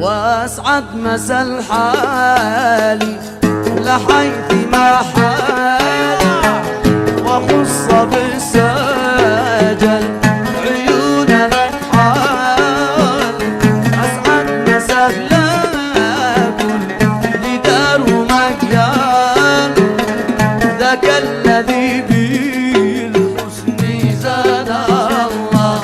واسعد مسا الحالي لحيث ما حالي وخص بالسجل عيون الحال. اسعد مسا لكم لدار مكيال ذاك الذي بالحسن زاد الله.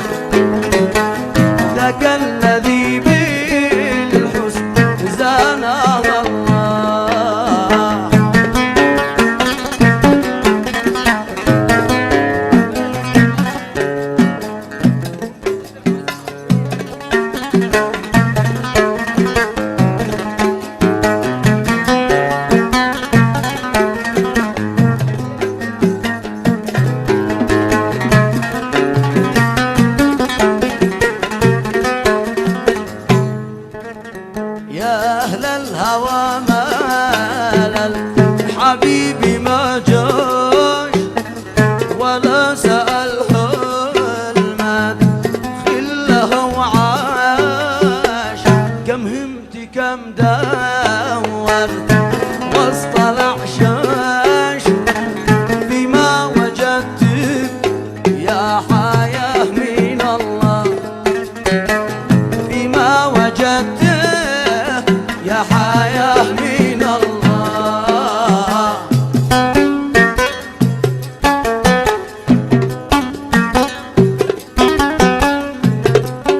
ذاك الذي بالحسن زاد الله. يا أهل الهوى مال الحبيب ما جاش ولا سأله المات خله وعاش. كم همت كم دورت وسط الأعشاش فيما وجدتك يا حياة من الله. فيما وجدتك يا حياة من الله.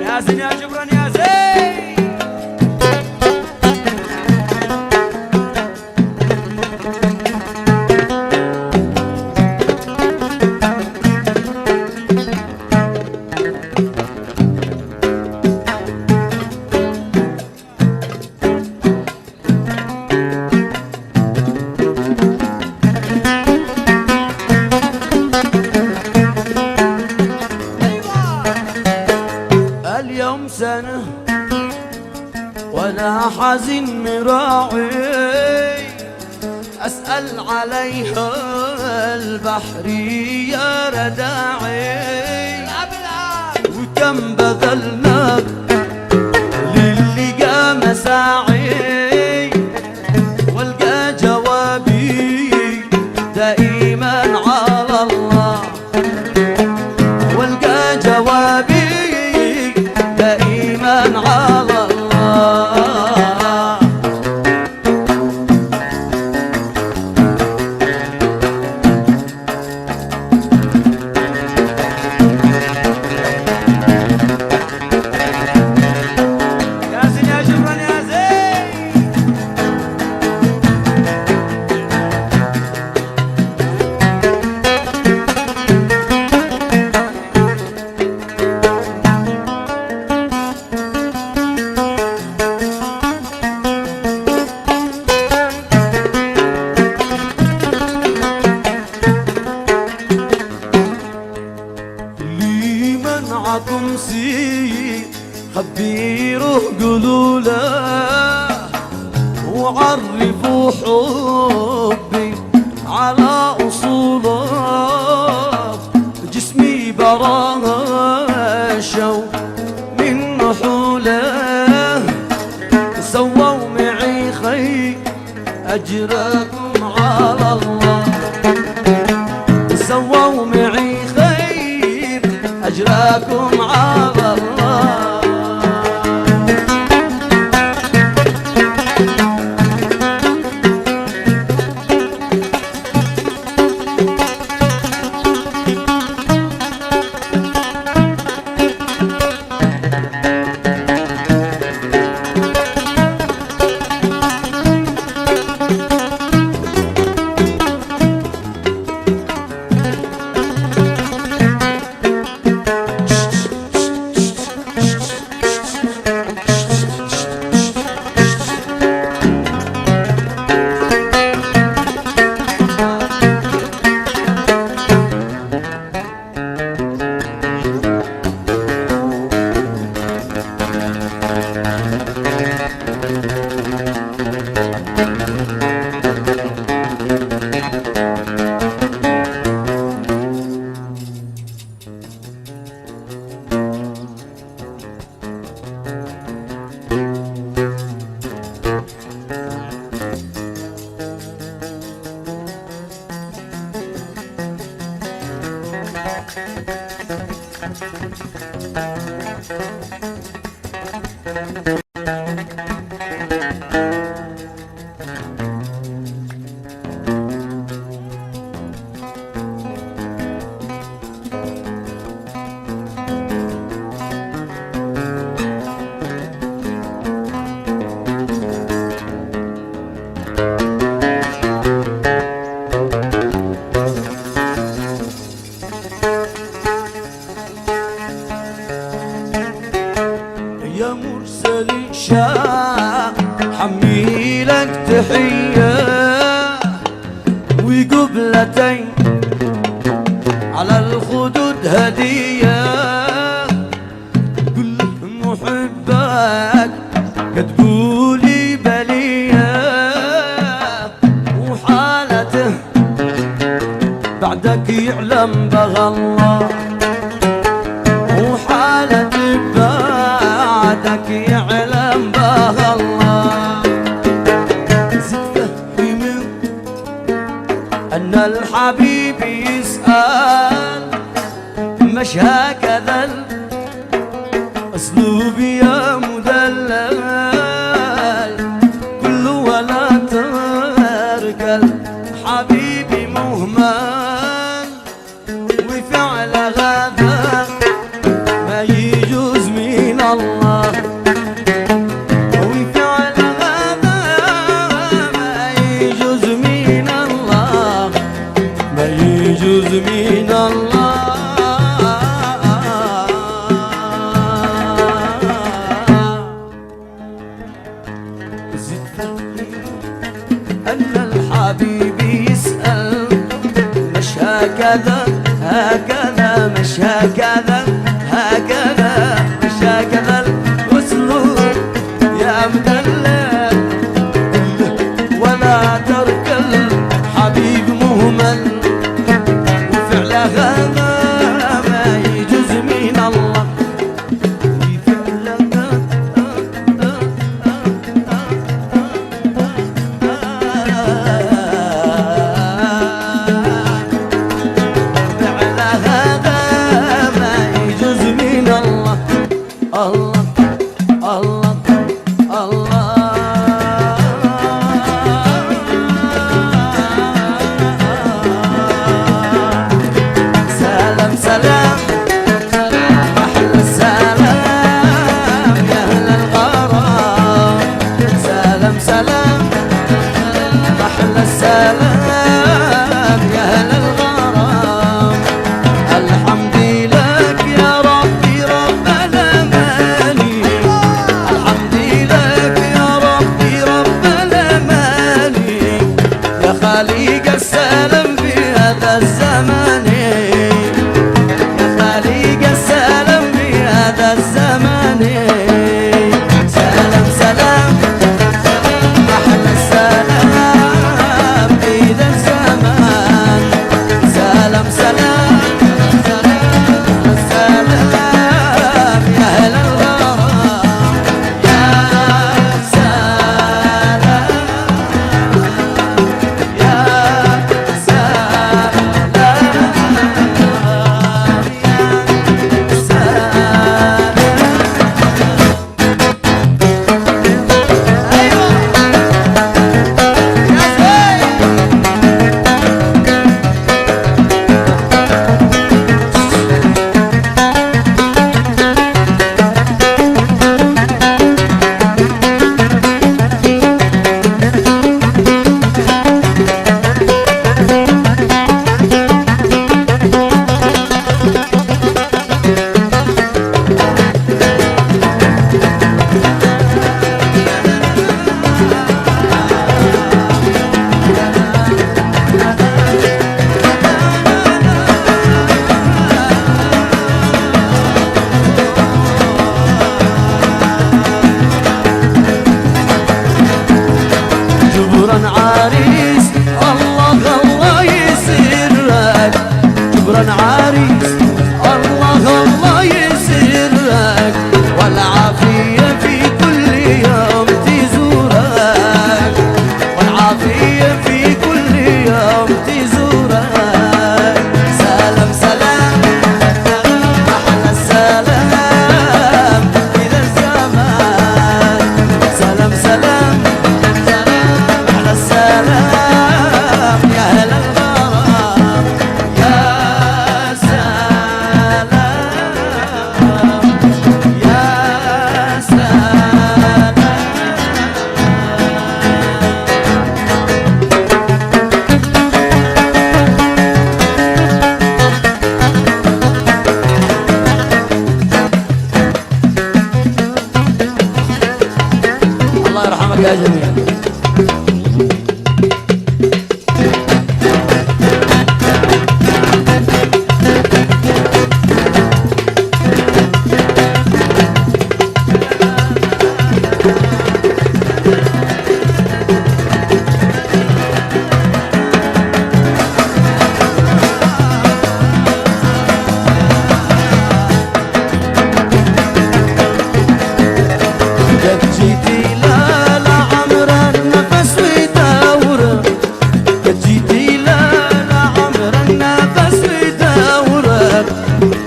يا زين يا جبران يا زين. اليوم سنة وانا حزين مراعي اسأل عليها البحر يا رداعي. وكم بذلنا للقى مساعي والقى جوابي دائما على الله. والقى جوابي دائما على الله. يا زين يا جبران يا زين. اللي منعكم سي خبيره قولوا له وعرفوا حبي على أصوله. جسمي براه شو من نحوله سووا معي خير أجركم على الله. سووا معي خير أجركم على الله. يا مرسل الشام حميلك تحية وقبلتين على الخدود هدية. كل محبك كتبولي بلية وحالته بعدك يعلم بغى الله، وحالته بعدك يعلم بها الله. زد فهمي أن الحبيب يسأل مش هكذا الأسلوب يا مدلل، كل ولا ترك الحبيب مهمل، وفعل هذا ما يجوز من الله، وفعل هذا ما يجوز من الله، ما يجوز من الله. زد أن الحبيب يسأل مش هكذا هكذا، مش هكذا هكذا، مش هكذا الأسلوب يا مدلل، ولا ترك الحبيب مهمل، وفعل هذا ما يجوز من الله، وفعل هذا ما يا جميل.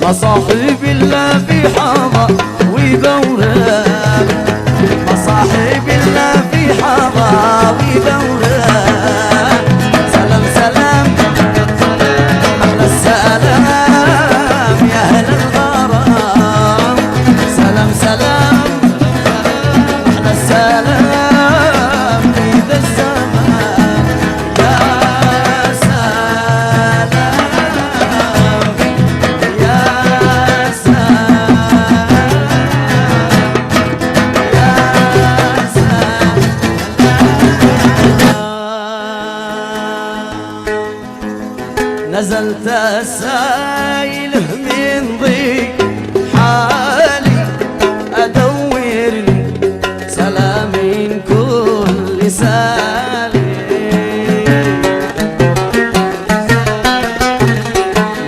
مصاحب الله في حظى ويدورك، مصاحب الله في حظى ويدورك. سلام سلام أحلى السلام يا أهل الغرام، سلام سلام أحلى السلام في ذا الزمان. يا سلام يا نزلت السايل من ضيق حالي أدور لي سلام من كل سالي،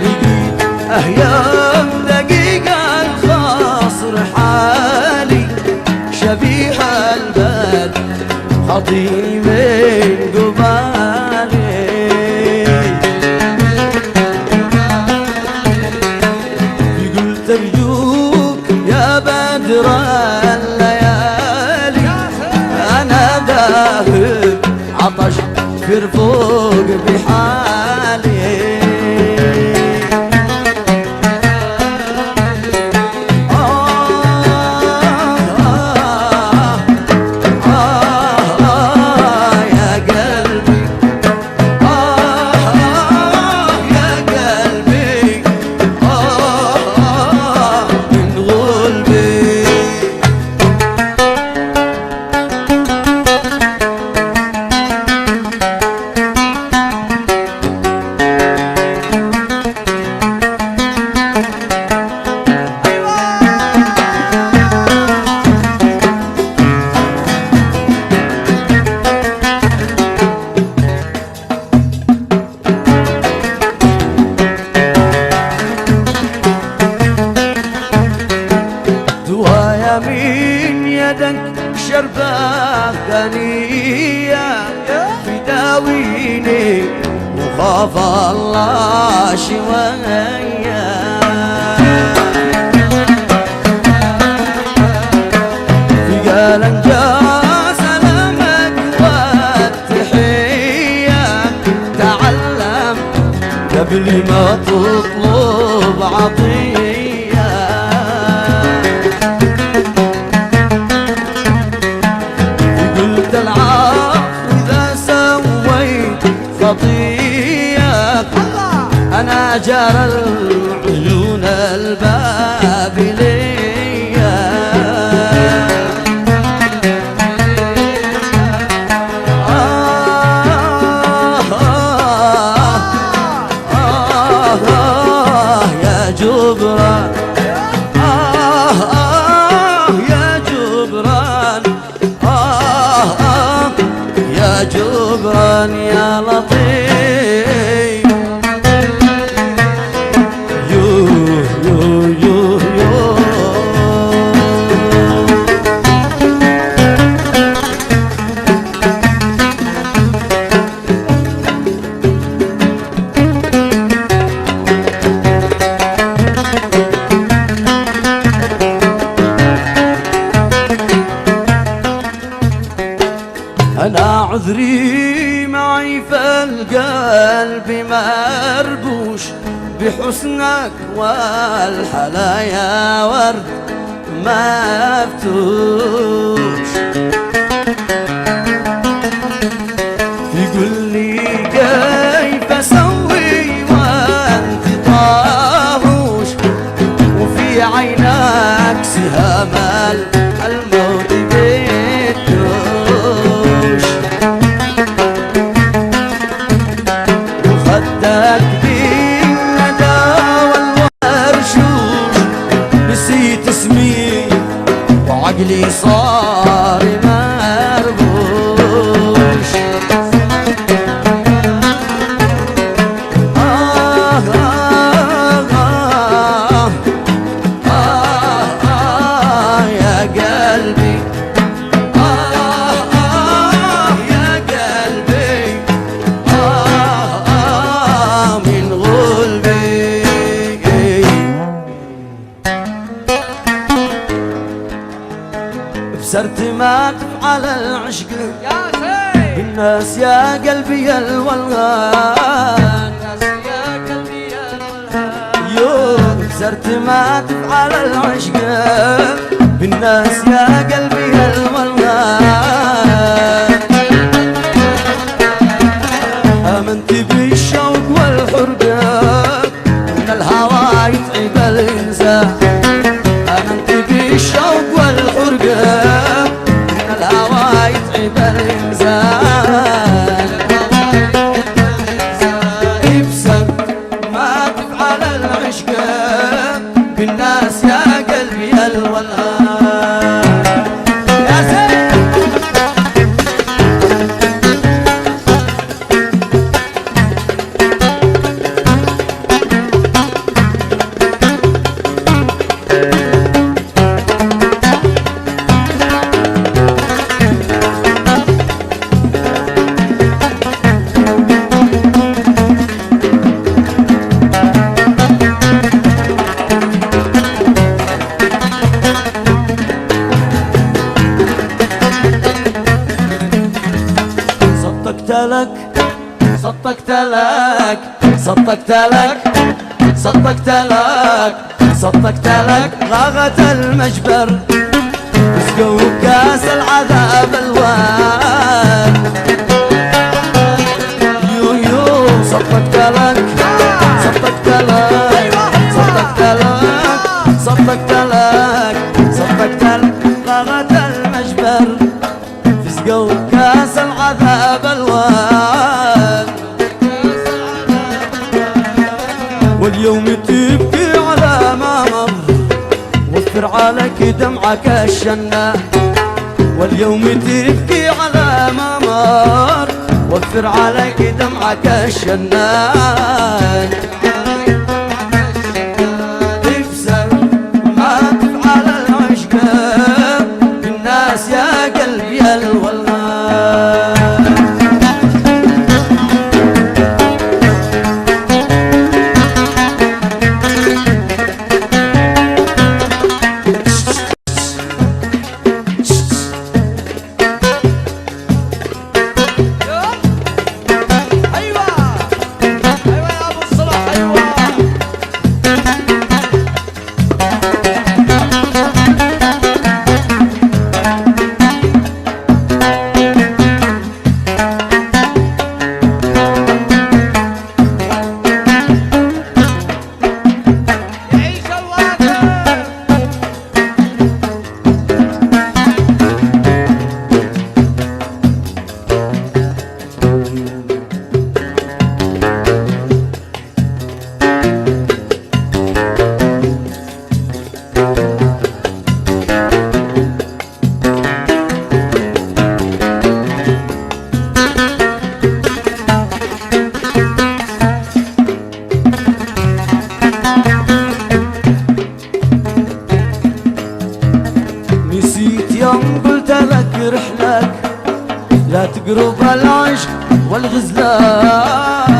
لقيت أيام دقيقة الخاصر حالي شبيه البدر خطيني من قبالي. ترجوك يا بدر الليالي أنا ذاهب عطش في رفوق بحالي. يا قلبي يا قلبي من غلبي. دوايا من يدك شربة غنية بداويني وخاف الله شوية. في قلم جاء سلامك والتحية، تعلم قبل ما تطلب عطية. قلت العفو إذا سويت خطيئة، أنا جار العيون الباب ليا. يا جبران يا جبران يا جبران يا لطيف. يوه يوه يوه يوه أنا عذري معي فالقلب مربوش بحسنك والحلايا ورد مفتوش. يقول لي كيف أسوي وأنت طاهوش، وفي عينك سهام الموت بيدوش. وعقلي صار مربوش. يا قلبي يا قلبي من غلبي. بسرت ما تفعل العشق يا سيد بالناس يا قلبي يا الولغان. يا قلبي يا الولهان يوم بسرت ما تفعل العشق بالناس يا قلبي يا الولغان. آمنت بالشوق والحرقة من الهوى يتعب الإنسان. آمنت بالشوق والحرقة من الهوى يتعب الإنسان. ابسم ما تفعل العشق بالناس يا قلبي يا الولهان. يا سيد صدقت لك صدقت لك صدقت لك صدقت لك صدقت لك غاغة المجبر مسكوا كاس العذاب الوان. يو يو صدقت لك صدقت لك صدقت لك صدقت لك صدقت لك غاغة المجبر فسقوا كاس العذاب الوان. واليوم تبكي على ما مر وفر عليك دمعك الشنة. واليوم تبكي على ما مر وفر عليك دمعك الشنان. ابسم ما تفعل العشق بالناس يا قلبي يا الولهان. ايوه ايوه يا ابو الصلاح ايوه. يعيش الوطن نسيت يوم قلت لك رحلك لا تقرب العشق والغزلان.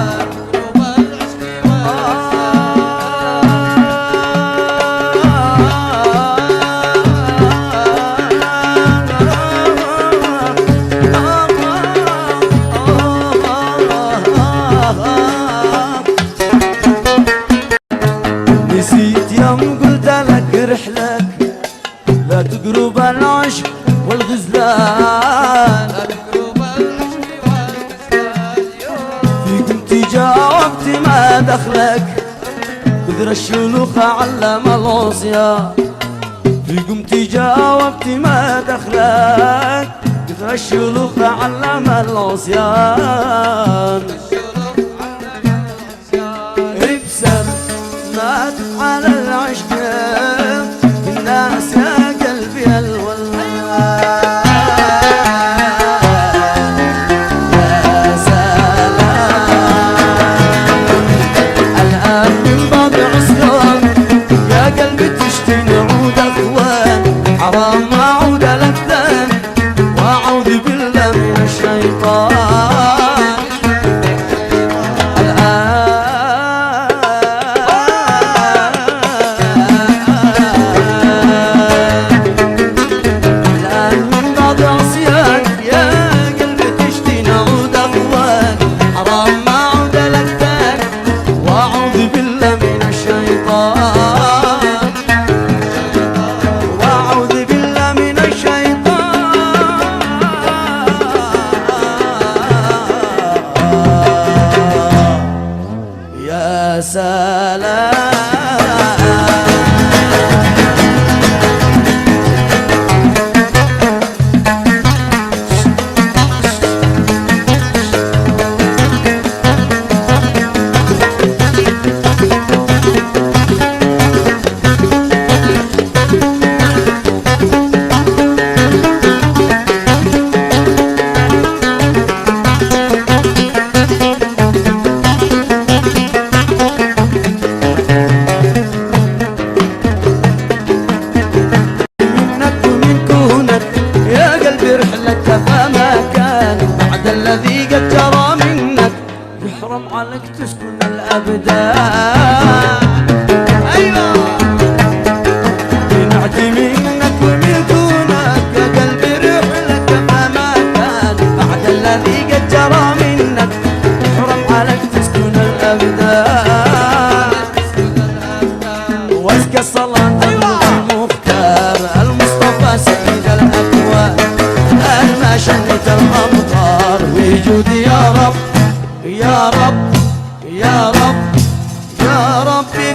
نسيت يوم قلت لك رحلك لا تقرب العشق والغزلان. فيك انت جاوبت ما دخلك كثر الشلوخ علم العصيان. فيك انت جاوبت ما دخلك كثر الشلوخ علم العصيان. ابسم ما تفعل العشق الناس يا قلبي الولد. قلبي تشتي نعود اخوان حرام ما اعود لك ثاني واعوذ بالله من الشيطان الان من بعد عصيان يا قلبي تشتي نعود اخوان حرام ما اعود لك ثاني واعوذ بالله من الشيطان واعوذ بالله من الشيطان يا سلام الذي قد جرى منك يحرم عليك تسكن الأبدان أيوة بنعتي منك ومن دونك يا قلبي رحلك فما كان بعد الذي قد جرى منك يحرم عليك تسكن الأبدان وازكى الصلاة المختار المصطفى سيد الأكوان ما شنت الأمطار وجودي يا رب يا رب يا رب يا ربي